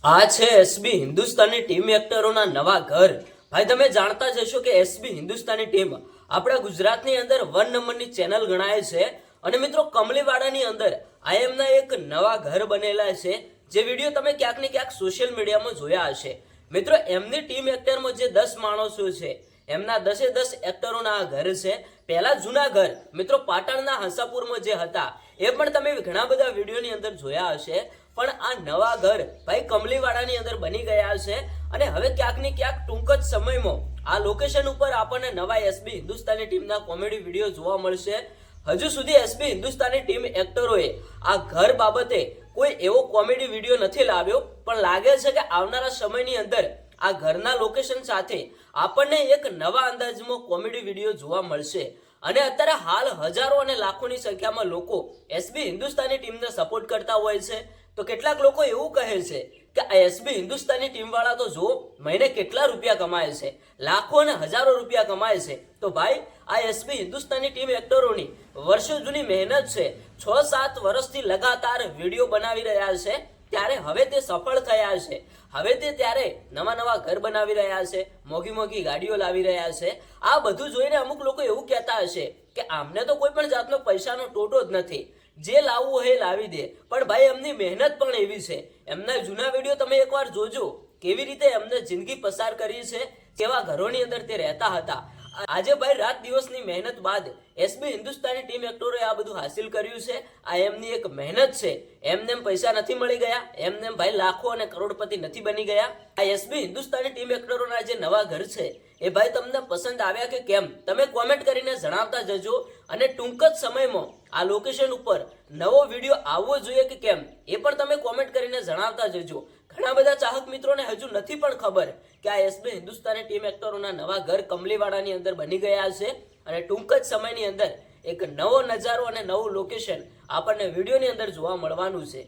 આ છે SB Hindustani team એક્ટરોના નવા ઘર. ભાઈ તમે જાણતા જ હશો કે એસબી હિન્દુસ્તાની ટીમ આપણા ગુજરાતની અંદર 1 નંબરની ચેનલ ગણાય છે. અને મિત્રો કમલીવાડાની અંદર આઈએમના એક નવા ઘર બનેલા છે, જે વિડીયો તમે ક્યાંક ને ક્યાંક સોશિયલ મીડિયામાં જોયા હશે. મિત્રો એમની ટીમ એક્ટરમાં જે 10 માણસો છે, એમના 10 એક્ટરોના આ ઘર છે. પહેલા જૂના ઘર મિત્રો પાટણના હંસાપુરમાં જે હતા એ પણ તમે ઘણા બધા વિડીયોની અંદર જોયા હશે. પણ આ નવા ઘર ભાઈ કમલીવાડાની અંદર બની ગયા છે. અને હવે ક્યાંક ને ક્યાંક ટૂંક જ સમયમાં આ લોકેશન ઉપર આપણને નવા એસબી હિન્દુસ્તાની ટીમના કોમેડી વિડીયો જોવા મળશે. હજુ સુધી એસબી હિન્દુસ્તાની ટીમ એક્ટરોએ આ ઘર બાબતે કોઈ એવો કોમેડી વિડીયો નથી લાવ્યો, પણ લાગે છે કે આવનારા સમયની અંદર આ ઘરના લોકેશન સાથે આપણને એક નવા અંદાજમાં કોમેડી વિડીયો જોવા મળશે. અને અત્યારે હાલ હજારો અને લાખોની સંખ્યામાં લોકો એસબી હિન્દુસ્તાની ટીમને સપોર્ટ કરતા હોય છે. તો કેટલાક લોકો એવું કહે છે કે આ એસબી હિન્દુસ્તાની ટીમ વાળા તો જો મહિને કેટલા રૂપિયા કમાય છે, લાખો અને હજારો રૂપિયા કમાય છે. તો ભાઈ આ એસબી હિન્દુસ્તાની ટીમ એક્ટરોની વર્ષો જૂની મહેનત છે. 6-7 વર્ષથી લગાતાર વિડીયો બનાવી રહ્યા છે, ત્યારે હવે તે સફળ થયા છે. હવે તે ત્યારે નવા ઘર બનાવી રહ્યા છે, મોંઘી ગાડીઓ લાવી રહ્યા છે. આ બધું જોઈને અમુક લોકો એવું કહેતા હશે કે આમને તો કોઈ પણ જાતનો પૈસાનો ટોટો જ નથી, જે લાવવું હોય એ લાવી દે. પણ ભાઈ એમની મહેનત પણ એવી છે. એમના જૂના વિડીયો તમે એકવાર જોજો, કેવી રીતે એમને જિંદગી પસાર કરી છે, કેવા ઘરોની અંદર તે રહેતા હતા. આજે ભાઈ રાત દિવસની મહેનત બાદ એસબી હિન્દુસ્તાની ટીમ એક્ટરોએ આ બધું હાસિલ કર્યું છે. આ એમની એક મહેનત છે. એમને પૈસા નથી મળી ગયા, એમને ભાઈ લાખો અને કરોડપતિ નથી બની ગયા. આ એસબી હિન્દુસ્તાની ટીમ એક્ટરોના જે નવા ઘર છે એ ભાઈ તમને પસંદ આવ્યા કે કેમ, તમે કોમેન્ટ કરીને જણાવતા જજો. અને ટૂંક જ સમયમાં આ લોકેશન ઉપર નવો વિડીયો આવવો જોઈએ કે કેમ, એ પણ તમે કોમેન્ટ કરીને જણાવતા જજો. ઘણા બધા ચાહક મિત્રોને હજુ નથી પણ ખબર કે આ એસબી હિન્દુસ્તાની ટીમ એક્ટરોના નવા ઘર કમલીવાડાની અંદર બની ગયા છે. અને ટૂંક જ સમયની અંદર એક નવો નજારો અને નવું લોકેશન આપણને વિડીયોની અંદર જોવા મળવાનું છે.